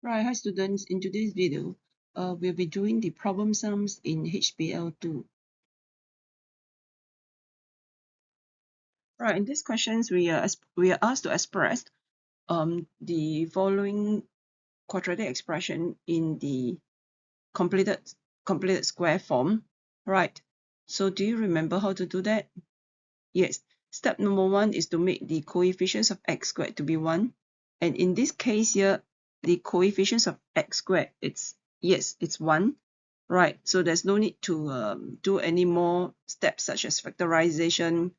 Right, hi students. In today's video, we'll be doing the problem sums in HBL2. Right, in these questions, we are asked to express the following quadratic expression in the completed square form. Right. So do you remember how to do that? Yes. Step number 1 is to make the coefficients of x squared to be 1. And in this case here, the coefficients of x squared, it's 1. Right, so there's no need to do any more steps such as factorization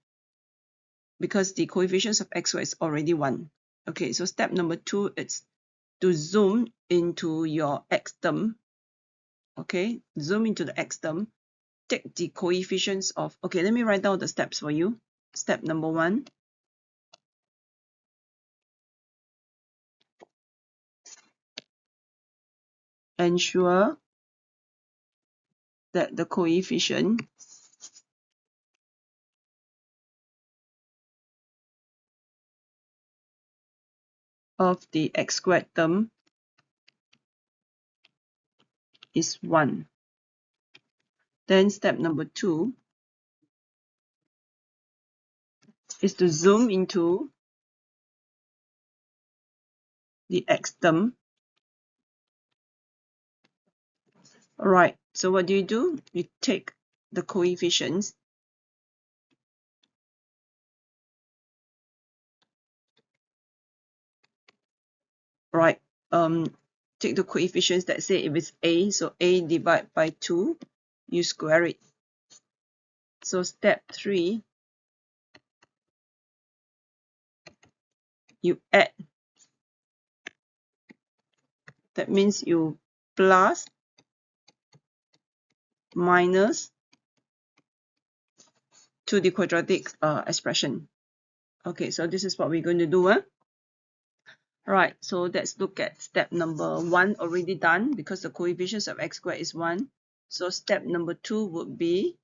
because the coefficients of x squared is already 1. Okay, so step number 2 is to zoom into your x term. Okay, zoom into the x term. Take the coefficients of, okay, let me write down the steps for you. Step number 1. Ensure that the coefficient of the x squared term is 1. Then step number 2 is to zoom into the x term. Alright, so what do? You take the coefficients. Right, take the coefficients that say if it's a, so a divided by 2, you square it. So step 3, you add. That means you plus, minus to the quadratic expression. Okay, so this is what we're going to do. Right, so let's look at step number 1 already done because the coefficients of x squared is 1. So step number 2 would be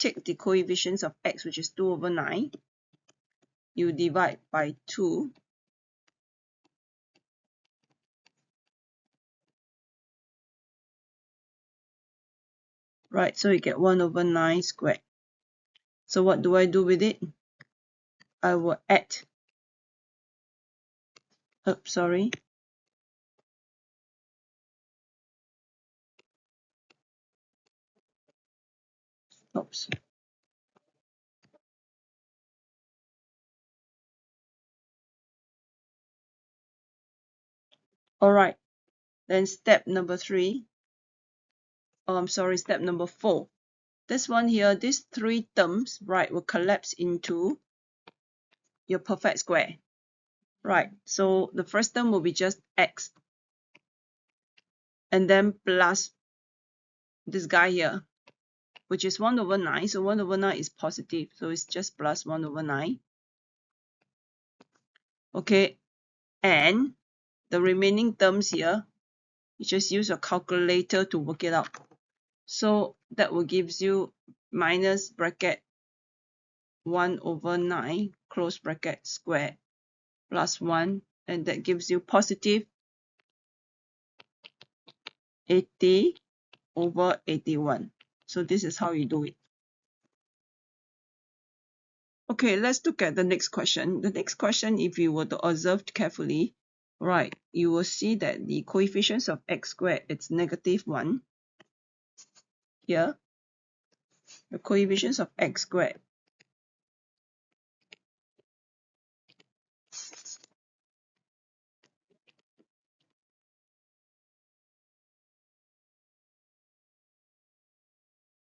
take the coefficients of x, which is 2 over 9. You divide by 2. Right, so you get 1 over 9 squared. So what do I do with it? I will add. Oops, sorry. Oops. Alright, then step number 3. Oh, I'm sorry, step number 4. This one here, these 3 terms, right, will collapse into your perfect square. Right, so the first term will be just x. And then plus this guy here, which is 1 over 9. So 1 over 9 is positive. So it's just plus 1 over 9. Okay, and the remaining terms here, you just use your calculator to work it out. So that will give you minus bracket 1 over 9, close bracket square, plus 1. And that gives you positive 80 over 81. So this is how you do it. Okay, let's look at the next question. The next question, if you were to observe carefully, right, you will see that the coefficients of x squared, it's negative 1. Here, the coefficients of x squared.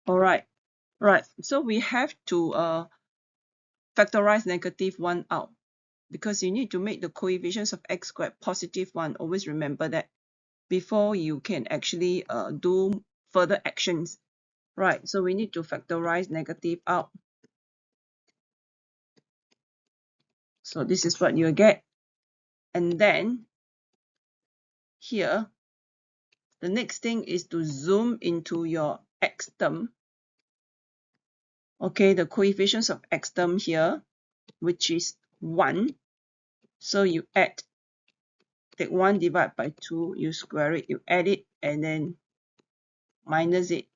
Alright, right. So we have to factorize negative 1 out because you need to make the coefficients of x squared positive 1. Always remember that before you can actually do further actions. Right, so we need to factorize negative out. So this is what you'll get. And then here, the next thing is to zoom into your x term. Okay, the coefficients of x term here, which is 1. So you add take 1 divided by 2, you square it, you add it, and then minus it.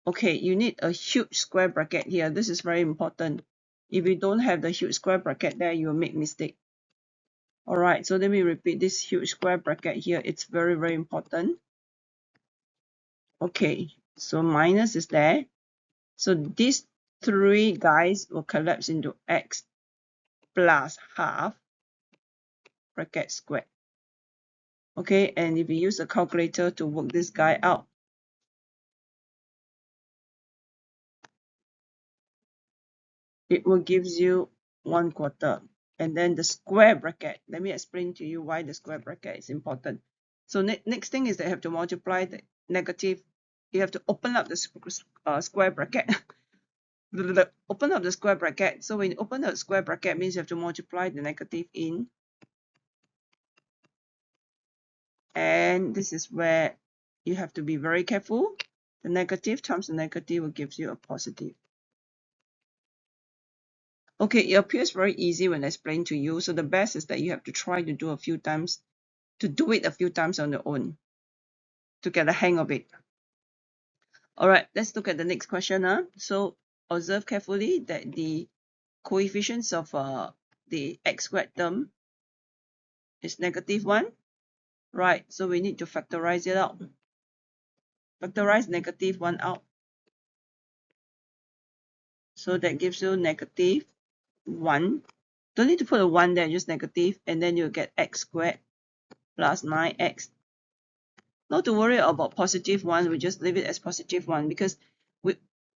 Okay, you need a huge square bracket here. This is very important. If you don't have the huge square bracket there, you will make mistake. Alright, so let me repeat this huge square bracket here. It's very, very important. Okay, so minus is there. So these three guys will collapse into x plus half bracket squared. Okay, and if you use a calculator to work this guy out, it will give you 1/4. And then the square bracket, let me explain to you why the square bracket is important. So next thing is that you have to multiply the negative. You have to open up the square bracket. Open up the square bracket. So when you open up the square bracket, means you have to multiply the negative in. And this is where you have to be very careful. The negative times the negative will give you a positive. Okay, it appears very easy when I explain to you. So the best is that you have to try to do it a few times on your own to get the hang of it. All right, let's look at the next question. So observe carefully that the coefficients of the x squared term is -1. Right, so we need to factorize it out. Factorize -1 out. So that gives you -1. Don't need to put a 1 there, just negative, and then you'll get x squared plus 9x. Not to worry about +1, we just leave it as +1 because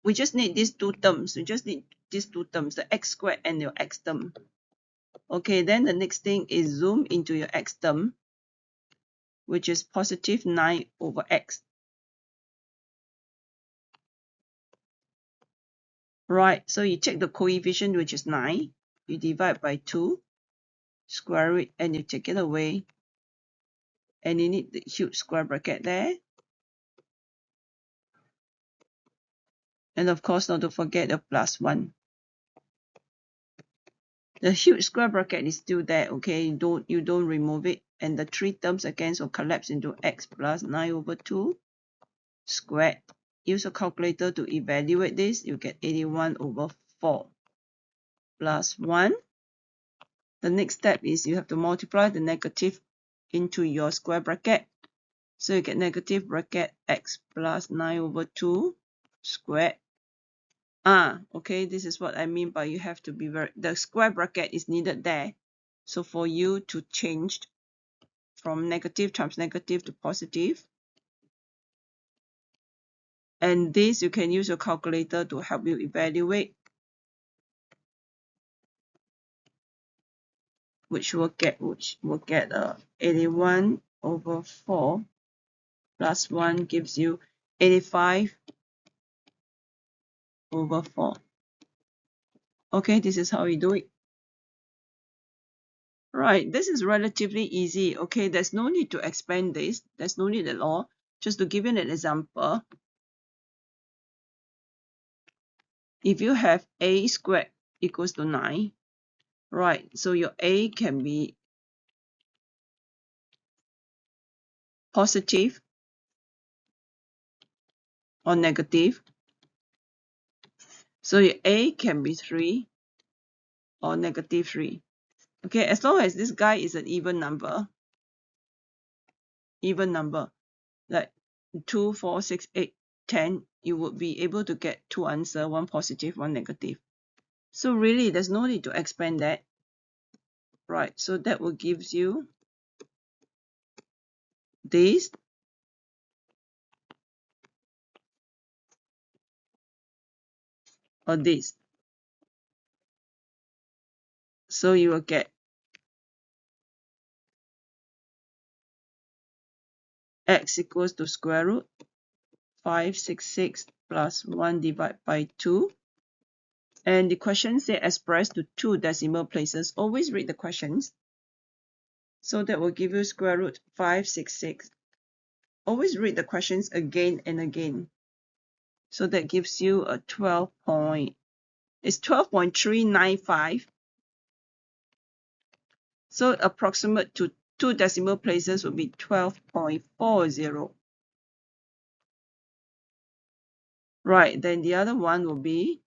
we just need these two terms. We just need these two terms, the x squared and your x term. Okay, then the next thing is zoom into your x term, which is +9/x. Right, so you take the coefficient, which is 9, you divide by 2, square it, and you take it away. And you need the huge square bracket there. And of course, not to forget the +1. The huge square bracket is still there, okay? You don't remove it. And the three terms again will collapse into x plus 9/2 squared. Use a calculator to evaluate this. You get 81/4 plus 1. The next step is you have to multiply the negative into your square bracket. So you get negative bracket x plus 9/2 squared. Okay, this is what I mean by you have to be the square bracket is needed there. So for you to change from negative times negative to positive. And this you can use your calculator to help you evaluate, which will get 81/4 plus 1 gives you 85/4. Okay, this is how we do it. Right, this is relatively easy. Okay, there's no need to expand this. There's no need at all. Just to give you an example, if you have a squared equals to 9, right, so your a can be positive or negative. So your a can be 3 or -3. Okay, as long as this guy is an even number, like 2, 4, 6, 8, 10, you would be able to get two answers, one positive, one negative. So really, there's no need to expand that. Right, so that will give you this. Or this. So you will get x equals to square root 566 plus 1 divided by 2. And the question says express to 2 decimal places. Always read the questions. So that will give you square root 566. Always read the questions again and again. So that gives you a 12.395. So approximate to 2 decimal places will be 12.40. Right, then the other one will be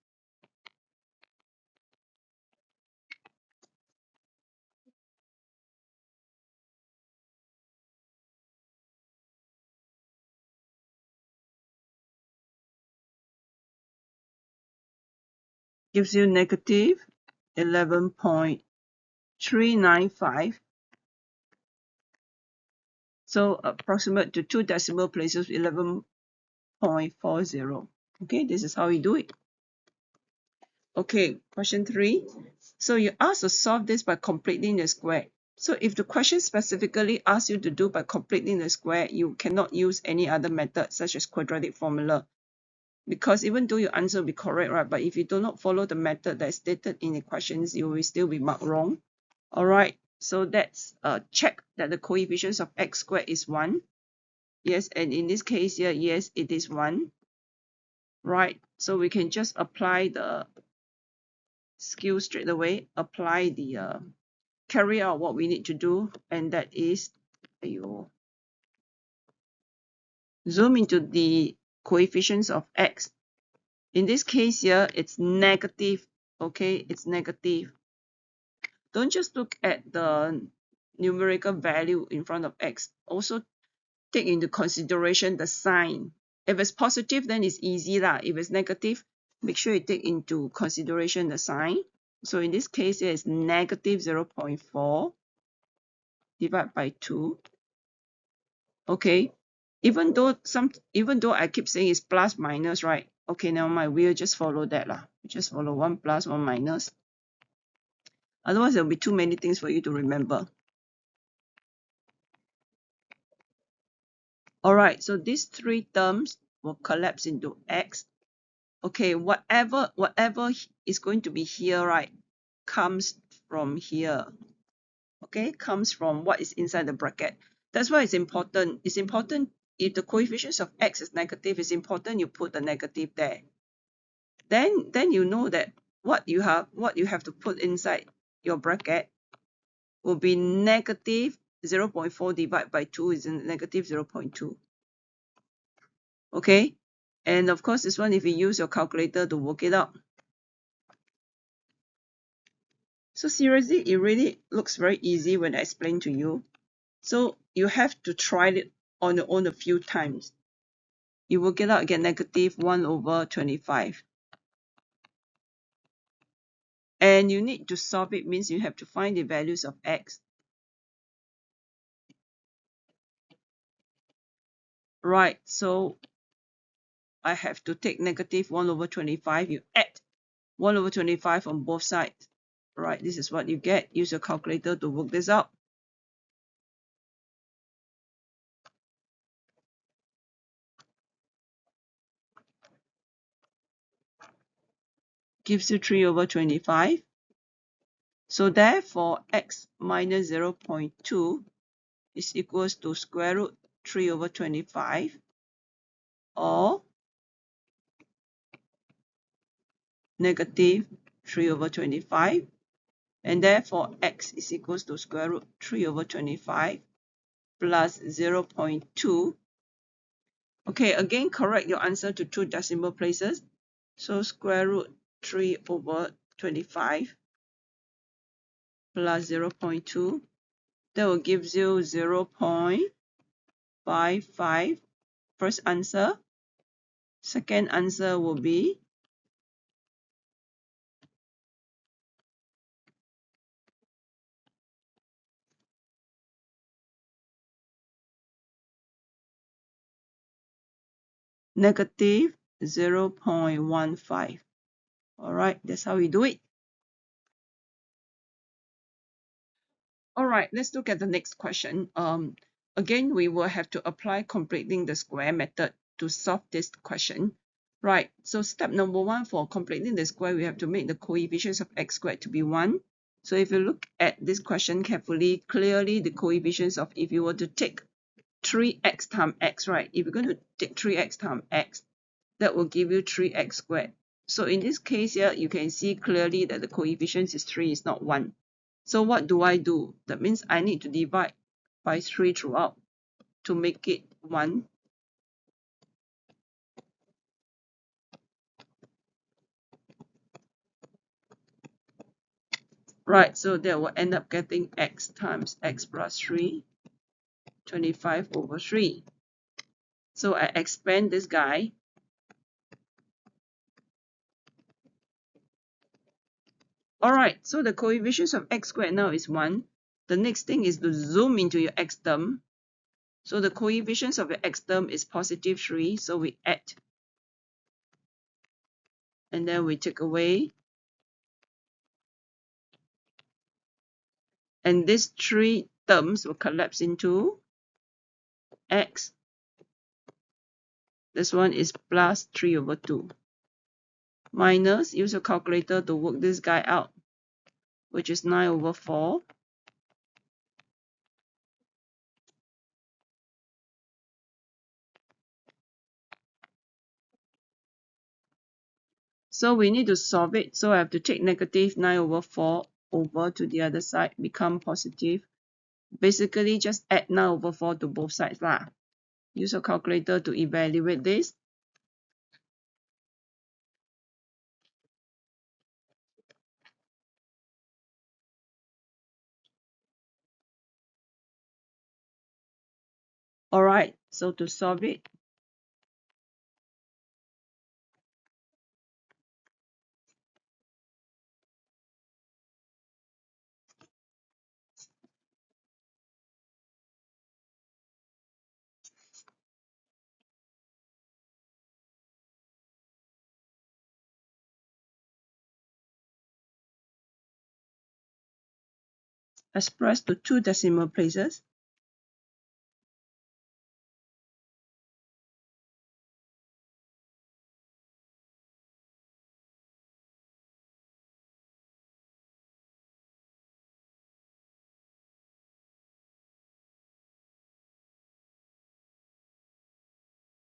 gives you negative 11.395. So approximate to 2 decimal places, 11.40. Okay, this is how you do it. Okay, question 3. So you asked to solve this by completing the square. So if the question specifically asks you to do by completing the square, you cannot use any other method such as quadratic formula. Because even though your answer will be correct, right? But if you do not follow the method that is stated in the questions, you will still be marked wrong. Alright, so that's check that the coefficients of x squared is 1. Yes, and in this case here, yes, it is 1. Right, so we can just apply the skill straight away, apply the carry out what we need to do, and that is zoom into the coefficients of x. In this case here, it's negative. Okay, it's negative. Don't just look at the numerical value in front of x. Also take into consideration the sign. If it's positive, then it's easy lah. If it's negative, make sure you take into consideration the sign. So in this case, it's negative 0.4 divided by 2. Okay, even though I keep saying it's plus minus, right? Okay, never mind. We'll just follow that lah. Just follow 1 plus 1 minus. Otherwise, there will be too many things for you to remember. All right, so these 3 terms will collapse into x. Okay, whatever is going to be here, right, comes from here. Okay, comes from what is inside the bracket. That's why it's important. It's important if the coefficients of x is negative, it's important you put the negative there. Then you know that what you have to put inside your bracket will be negative 0.4 divided by 2 is negative 0.2. Okay, and of course this one, if you use your calculator to work it out. So seriously, it really looks very easy when I explain to you. So you have to try it on your own a few times. You work it out, get negative 1 over 25. And you need to solve it, means you have to find the values of x. Right, so I have to take negative 1 over 25. You add 1 over 25 on both sides. Right, this is what you get. Use your calculator to work this out. Gives you 3 over 25. So therefore, x minus 0.2 is equals to square root 3 over 25, or negative 3 over 25, and therefore x is equals to square root 3 over 25 plus 0.2. Okay, again, correct your answer to 2 decimal places. So square root 3 over 25 plus 0.2. That will give you 0.55. First answer. Second answer will be negative 0.15. All right, that's how we do it. All right, let's look at the next question. Again, we will have to apply completing the square method to solve this question. Right, so step number 1 for completing the square, we have to make the coefficients of x squared to be 1. So if you look at this question carefully, clearly the coefficients of, if you were to take 3x times x, right? If you're going to take 3x times x, that will give you 3x squared. So in this case here, you can see clearly that the coefficients is 3, is not 1. So what do? That means I need to divide by 3 throughout to make it 1. Right, so that will end up getting x times x plus 3, 25 over 3. So I expand this guy. Alright, so the coefficients of x squared now is 1. The next thing is to zoom into your x term. So the coefficients of your x term is positive 3, so we add. And then we take away. And these 3 terms will collapse into x. This one is plus 3 over 2. Minus, use your calculator to work this guy out, which is 9 over 4. So we need to solve it. So I have to take negative 9 over 4 over to the other side, become positive. Basically, just add 9 over 4 to both sides lah. Use a calculator to evaluate this. Alright, so to solve it, express to 2 decimal places.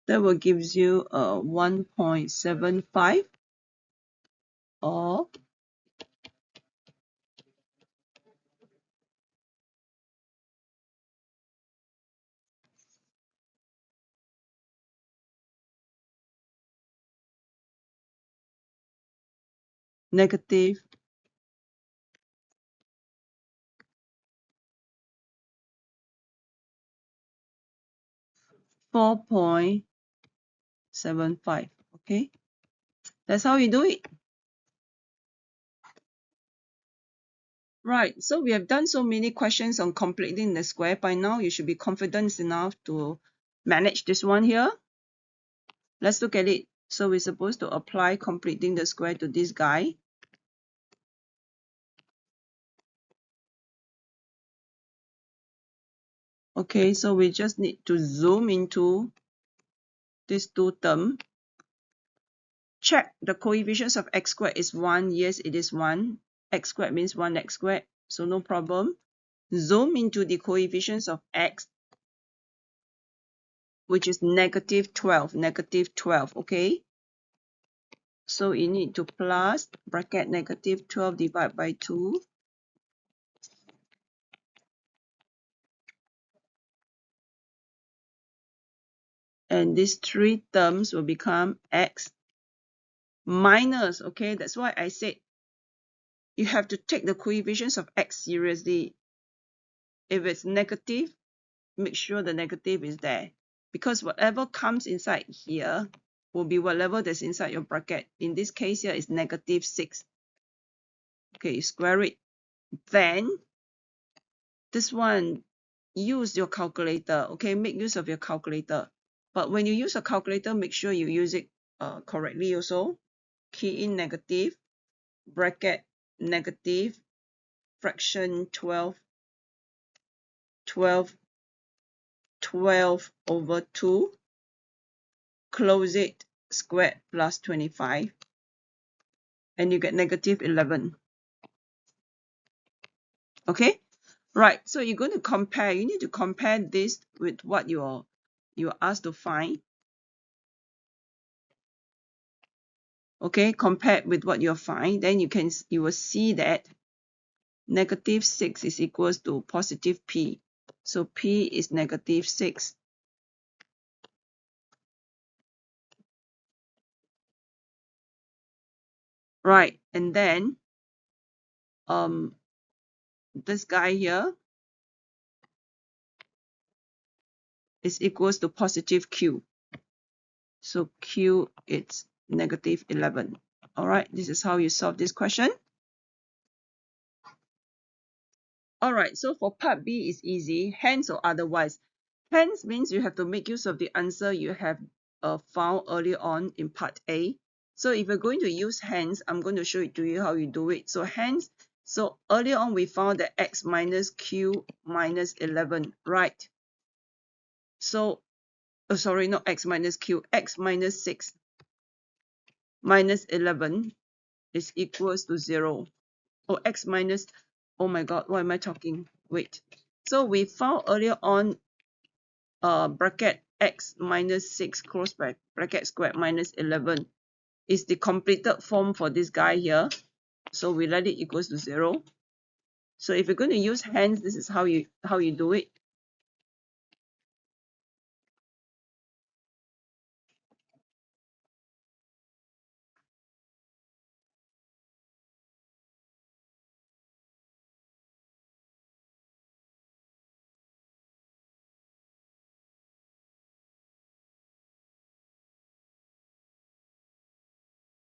That will give you 1.75 or negative 4.75. Okay, that's how we do it. Right, so we have done so many questions on completing the square. By now, you should be confident enough to manage this one here. Let's look at it. So we're supposed to apply completing the square to this guy. Okay, so we just need to zoom into these 2 terms. Check the coefficients of x squared is 1. Yes, it is 1. X squared means 1x squared, so no problem. Zoom into the coefficients of x, which is negative 12, okay? So you need to plus bracket negative 12 divided by 2. And these 3 terms will become x minus, okay? That's why I said you have to take the coefficients of x seriously. If it's negative, make sure the negative is there. Because whatever comes inside here will be whatever that's inside your bracket. In this case here is negative 6. Okay, square it. Then this one, use your calculator. Okay, make use of your calculator. But when you use a calculator, make sure you use it correctly also. Key in negative, bracket negative, fraction 12 over 2, close it, squared plus 25, and you get negative 11. Okay, right, so you're going to compare. You need to compare this with what you're asked to find. Okay, compared with what you'll find, then you will see that negative 6 is equals to positive p. So P is -6. Right, and then this guy here is equals to positive Q. So Q is -11. All right, this is how you solve this question. All right, so for part B is easy, hence or otherwise. Hence means you have to make use of the answer you have found earlier on in part A. So if you're going to use hence, I'm going to show it to you how you do it. So hence, so earlier on we found that x minus q minus 11, right? So, sorry, not x minus q, x minus 6 minus 11 is equals to 0. Or x minus, oh my god, what am I talking? Wait. So we found earlier on bracket x minus 6 close bracket squared minus 11 is the completed form for this guy here. So we let it equals to 0. So if you're going to use hence, this is how you do it.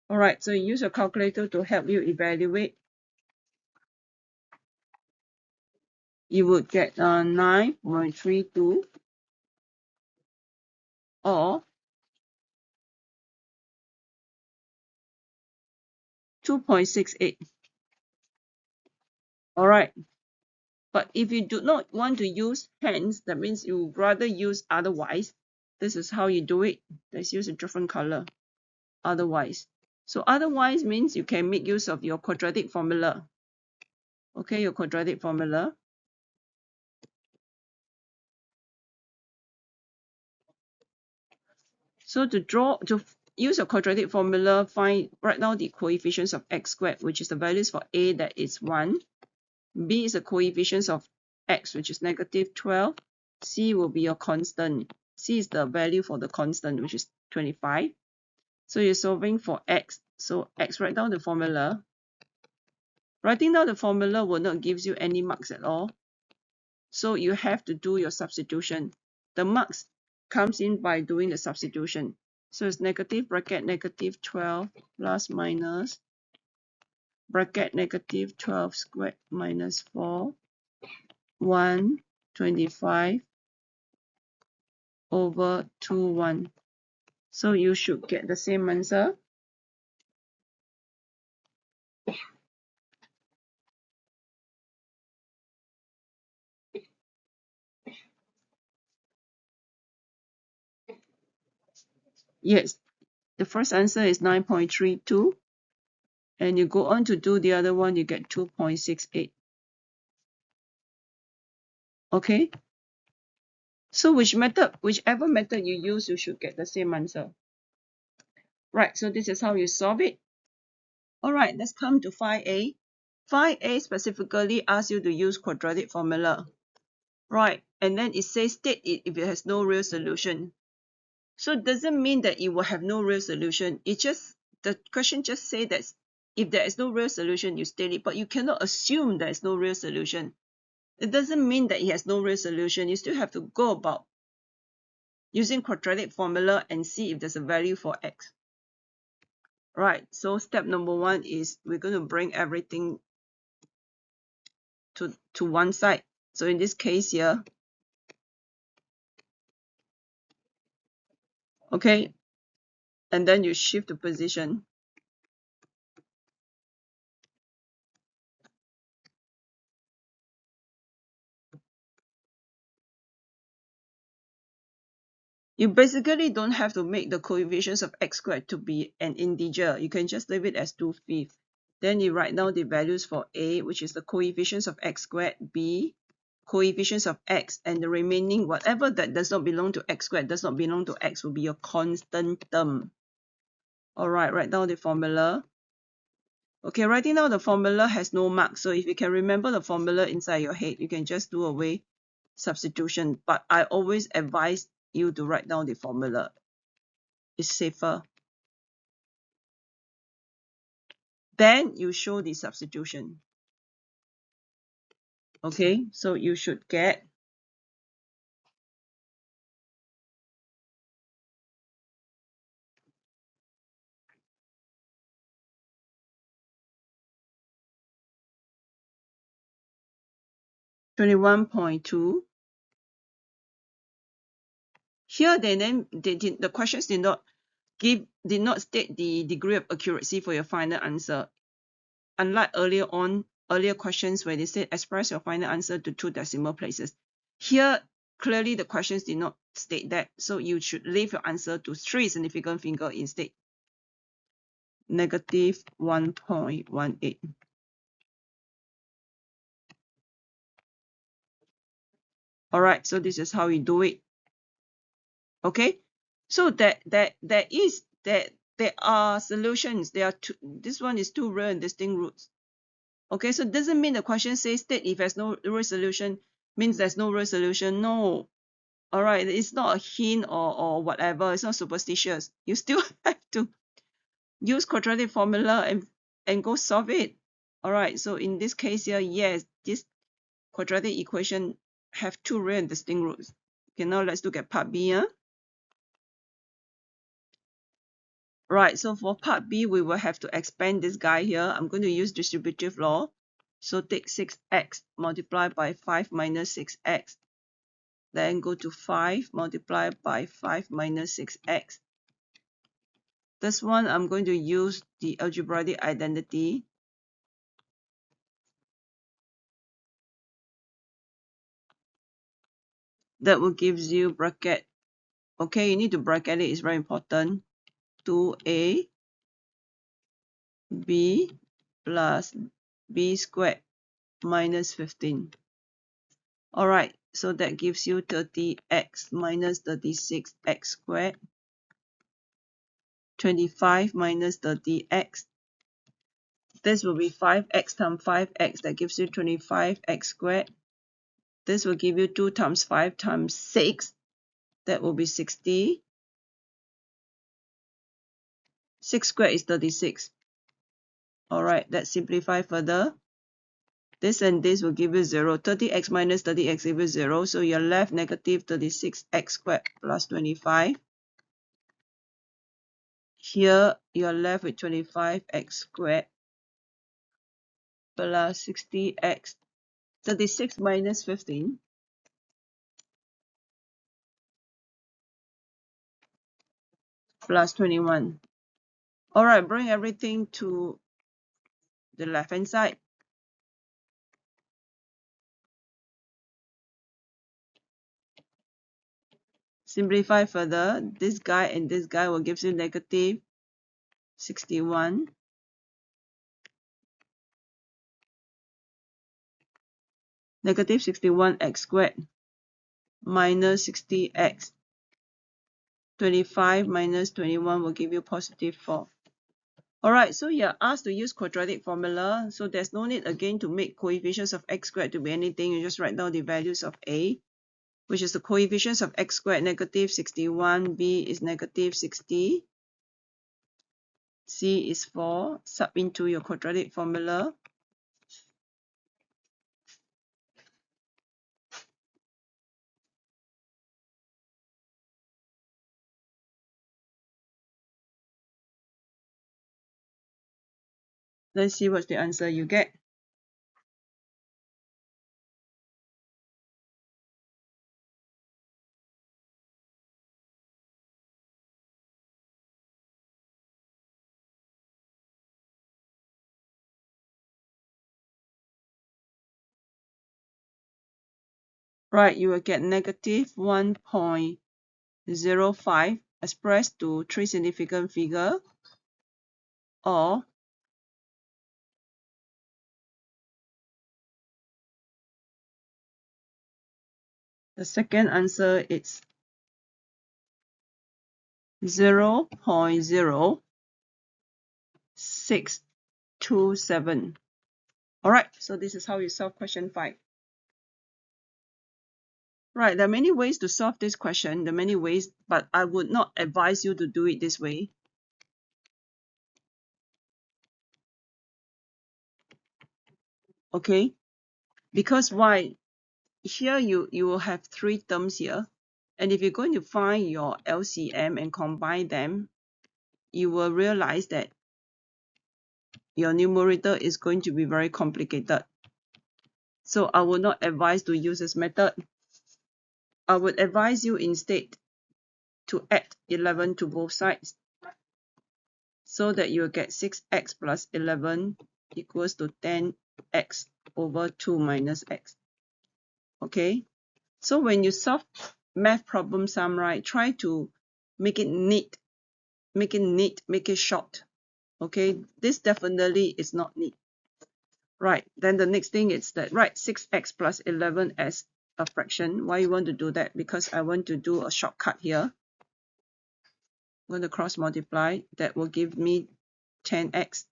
All right, so you use your calculator to help you evaluate. You would get 9.32 or 2.68. All right. But if you do not want to use hence, that means you rather use otherwise. This is how you do it. Let's use a different color. Otherwise. So otherwise means you can make use of your quadratic formula. Okay, your quadratic formula. So to use a quadratic formula, write down the coefficients of x squared, which is the values for a that is 1. B is the coefficients of x, which is -12. C will be your constant. C is the value for the constant, which is 25. So you're solving for x. So x, write down the formula. Writing down the formula will not give you any marks at all. So you have to do your substitution. The marks comes in by doing the substitution. So it's negative bracket -12 plus minus bracket -12 squared minus 4, 125 over 2, 1. So you should get the same answer. Yes, the first answer is 9.32. And you go on to do the other one, you get 2.68. Okay? So whichever method you use, you should get the same answer. Right, so this is how you solve it. Alright, let's come to 5A. 5A specifically asks you to use quadratic formula. Right, and then it says state it if it has no real solution. So it doesn't mean that it will have no real solution. The question just says that if there is no real solution, you state it, but you cannot assume there is no real solution. It doesn't mean that it has no real solution. You still have to go about using quadratic formula and see if there's a value for x. Right, so step number 1 is we're going to bring everything to one side. So in this case here, okay, and then you shift the position. You basically don't have to make the coefficients of x squared to be an integer. You can just leave it as 2/5. Then you write down the values for a, which is the coefficients of x squared, b, coefficients of x, and the remaining, whatever that does not belong to x squared, does not belong to x, will be your constant term. Alright, write down the formula. Okay, writing down the formula has no mark, so if you can remember the formula inside your head, you can just do away substitution, but I always advise you to write down the formula. It's safer. Then you show the substitution. Okay, so you should get 21.2. Here the questions did not state the degree of accuracy for your final answer. Unlike earlier questions where they said express your final answer to 2 decimal places. Here, clearly the questions did not state that, so you should leave your answer to 3 significant figure instead. Negative 1.18. Alright, so this is how we do it. Okay, so there are solutions. There are this one is 2 real and distinct roots. Okay, so it doesn't mean the question says state if there's no real solution means there's no real solution. No. Alright, it's not a hint or whatever. It's not superstitious. You still have to use quadratic formula and go solve it. Alright, so in this case here, yes, this quadratic equation have 2 real and distinct roots. Okay, now let's look at part B. Right, so for part B, we will have to expand this guy here. I'm going to use distributive law. So take 6x multiplied by 5 minus 6x. Then go to 5 multiplied by 5 minus 6x. This one, I'm going to use the algebraic identity. That will give you bracket. Okay, you need to bracket it. It's very important. 2a b plus b squared minus 15. Alright, so that gives you 30x minus 36x squared. 25 minus 30x. This will be 5x times 5x. That gives you 25x squared. This will give you 2 times 5 times 6. That will be 60. 6 squared is 36. Alright, let's simplify further. This and this will give you 0. 30x minus 30x gives you 0. So you're left negative 36x squared plus 25. Here you're left with 25x squared plus 60x. 36 minus 15. Plus 21. Alright, bring everything to the left hand side. Simplify further. This guy and this guy will give you negative 61. Negative 61x squared minus 60x. 25 minus 21 will give you positive 4. Alright, so you're asked to use quadratic formula. So there's no need again to make coefficients of x squared to be anything. You just write down the values of a, which is the coefficients of x squared, negative 61, b is negative 60, c is 4. Sub into your quadratic formula. Let's see what's the answer you get. Right, you will get negative 1.05 expressed to 3 significant figure, or the second answer is 0.0627. Alright, so this is how you solve question 5. Right, there are many ways to solve this question, there are many ways, but I would not advise you to do it this way. Okay, because why? Here you will have three terms here, and if you're going to find your LCM and combine them, you will realize that your numerator is going to be very complicated. So I would not advise to use this method. I would advise you instead to add 11 to both sides, so that you will get 6x plus 11 equals to 10x over 2 minus x. Okay, so when you solve math problem sum, right, try to make it neat, make it short. Okay, this definitely is not neat. Right, then the next thing is that write 6x plus 11 as a fraction. Why you want to do that? Because I want to do a shortcut here. I'm going to cross multiply. That will give me 10x.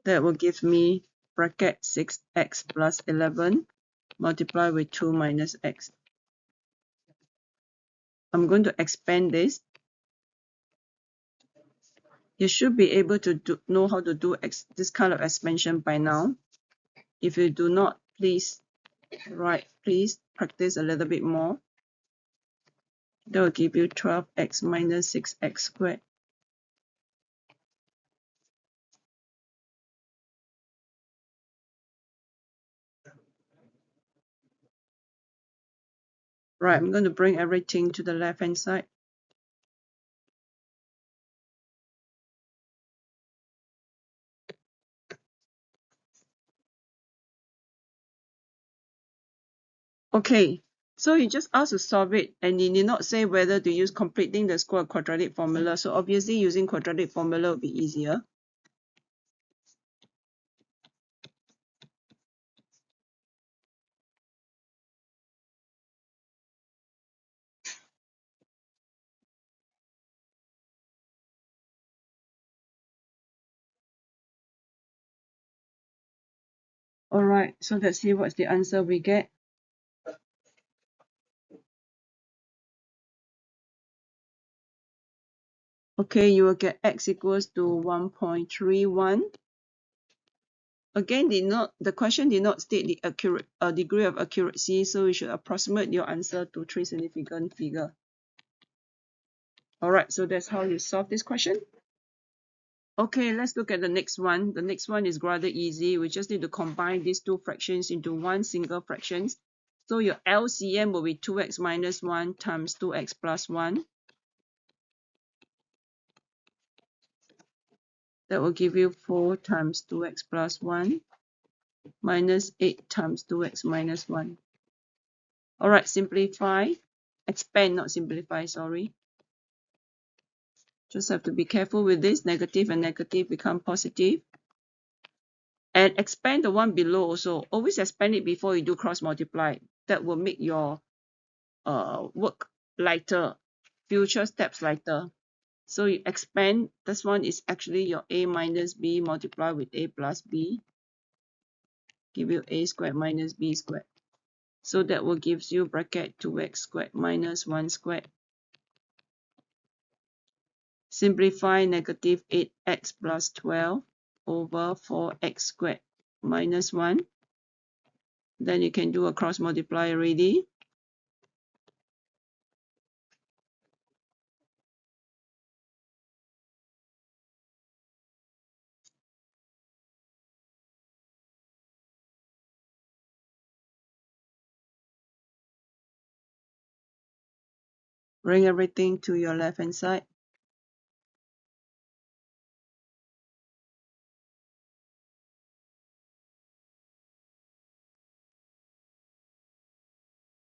That will give me bracket 6x plus 11 multiply with 2 minus x. I'm going to expand this. You should be able to know how to do this kind of expansion by now. If you do not, please practice a little bit more. That will give you 12x minus 6x squared. Right, I'm going to bring everything to the left-hand side. Okay, so you just ask to solve it, and you need not say whether to use completing the square quadratic formula. So obviously using quadratic formula will be easier. Alright, so let's see what's the answer we get. Okay, you will get x equals to 1.31. Again, the question did not state the degree of accuracy, so you should approximate your answer to 3 significant figure. Alright, so that's how you solve this question. Okay, let's look at the next one. The next one is rather easy. We just need to combine these two fractions into one single fraction. So your LCM will be 2x minus 1 times 2x plus 1. That will give you 4 times 2x plus 1 minus 8 times 2x minus 1. Alright, simplify. Expand, not simplify, sorry. Just have to be careful with this. Negative and negative become positive. And expand the one below also. Always expand it before you do cross multiply. That will make your work lighter, future steps lighter. So you expand, this one is actually your a minus b multiplied with a plus b, give you a squared minus b squared. So that will give you bracket 2x squared minus 1 squared. Simplify negative 8x plus 12 over 4x squared minus 1. Then you can do a cross multiply already. Bring everything to your left hand side.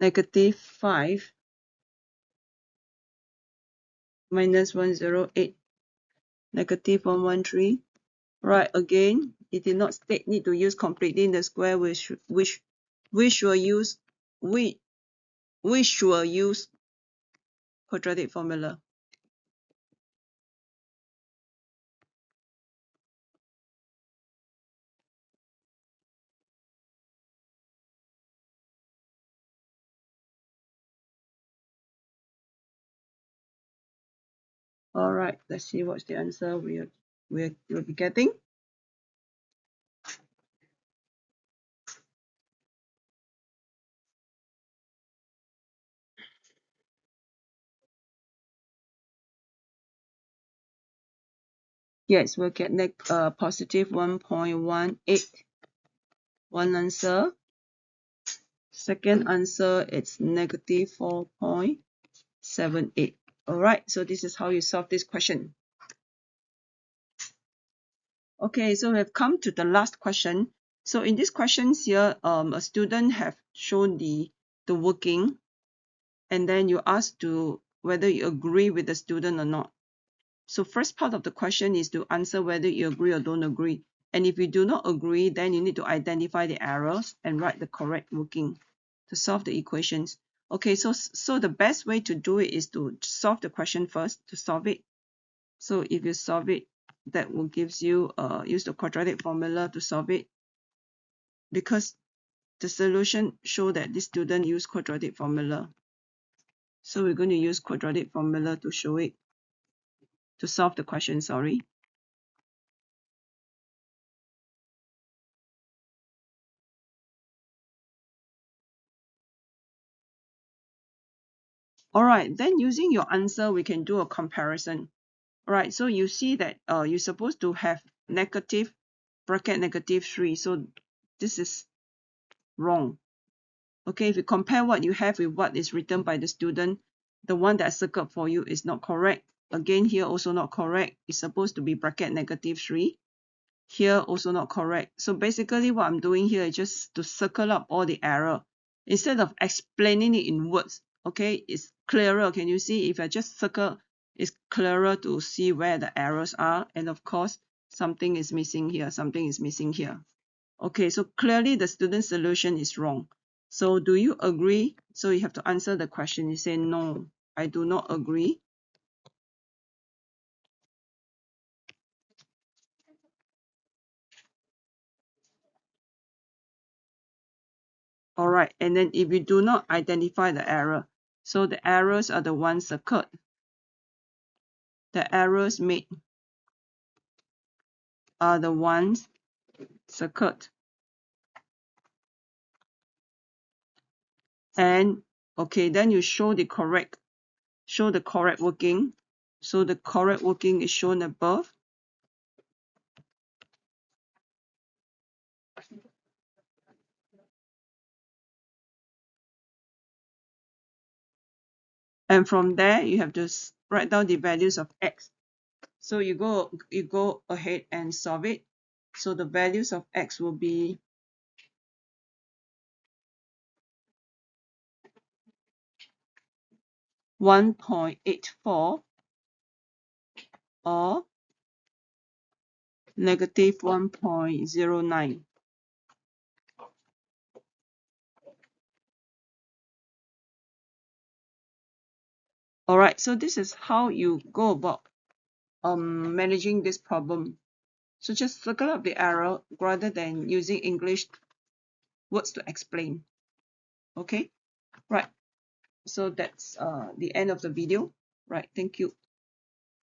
Negative 5 minus 108, negative 113. Right, again, it did not state need to use completing the square, which we should use quadratic formula. All right, let's see what's the answer we'll be getting. Yes, we'll get positive 1.18. One answer. Second answer, it's negative 4.78. All right, so this is how you solve this question. Okay, so we have come to the last question. So in this questions here, a student have shown the working, and then you ask to whether you agree with the student or not. So first part of the question is to answer whether you agree or don't agree. And if you do not agree, then you need to identify the errors and write the correct working to solve the equations. Okay, so the best way to do it is to solve the question first to solve it. So if you solve it, that will gives you use the quadratic formula to solve it, because the solution show that this student use quadratic formula. So we're going to use quadratic formula to show it, to solve the question, sorry. All right, then using your answer, we can do a comparison. All right, so you see that you're supposed to have negative bracket negative 3. So this is wrong. Okay, if you compare what you have with what is written by the student, the one that I circled for you is not correct. Again, here also not correct. It's supposed to be bracket negative 3. Here also not correct. So basically what I'm doing here is just to circle up all the error. Instead of explaining it in words, okay, it's clearer. Can you see? If I just circle, it's clearer to see where the errors are. And of course, something is missing here, something is missing here. Okay, so clearly the student solution is wrong. So do you agree? So you have to answer the question. You say, no, I do not agree. All right, and then if you do not identify the error, so the errors are the ones circled. The errors made are the ones circled. And okay, then you show the correct working. So the correct working is shown above. And from there, you have to write down the values of x. So you go ahead and solve it. So the values of x will be 1.84 or negative 1.09. All right, so this is how you go about managing this problem. So just circle up the error rather than using English words to explain. Okay, right. So that's the end of the video. Right, thank you.